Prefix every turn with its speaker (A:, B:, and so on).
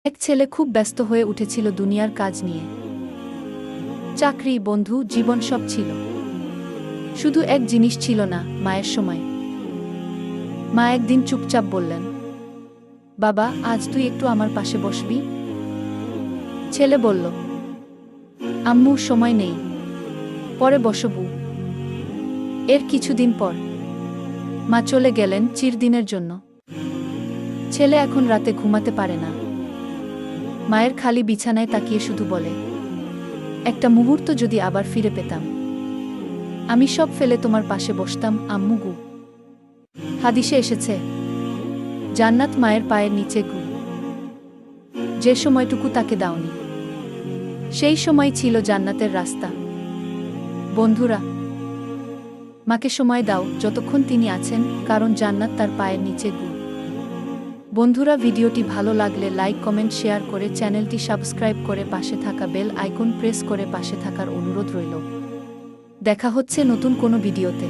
A: এক ছেলে খুব ব্যস্ত হয়ে উঠেছিল দুনিয়ার কাজ নিয়ে। চাকরি, বন্ধু, জীবন সব ছিল। শুধু এক জিনিস ছিল না, মায়ের সময়। মা একদিন চুপচাপ বললেন, বাবা, আজ তুই একটু আমার পাশে বসবি? ছেলে বলল, আম্মু, সময় নেই, পরে বসবু। এর কিছুদিন পর মা চলে গেলেন চিরদিনের জন্য। ছেলে এখন রাতে ঘুমাতে পারে না। মায়ের খালি বিছানায় তাকিয়ে শুধু বলে, একটা মুহূর্ত যদি আবার ফিরে পেতাম, আমি সব ফেলে তোমার পাশে বসতাম আম্মু গু। হাদিসে এসেছে, জান্নাত মায়ের পায়ের নিচে গু। যে সময়টুকু তাকে দাওনি, সেই সময় ছিল জান্নাতের রাস্তা। বন্ধুরা, মাকে সময় দাও যতক্ষণ তিনি আছেন, কারণ জান্নাত তার পায়ের নিচে গু। বন্ধুরা, ভিডিওটি ভালো লাগলে লাইক, কমেন্ট, শেয়ার করে চ্যানেলটি সাবস্ক্রাইব করে পাশে থাকা বেল আইকন প্রেস করে পাশে থাকার অনুরোধ রইল। দেখা হচ্ছে নতুন কোনো ভিডিওতে।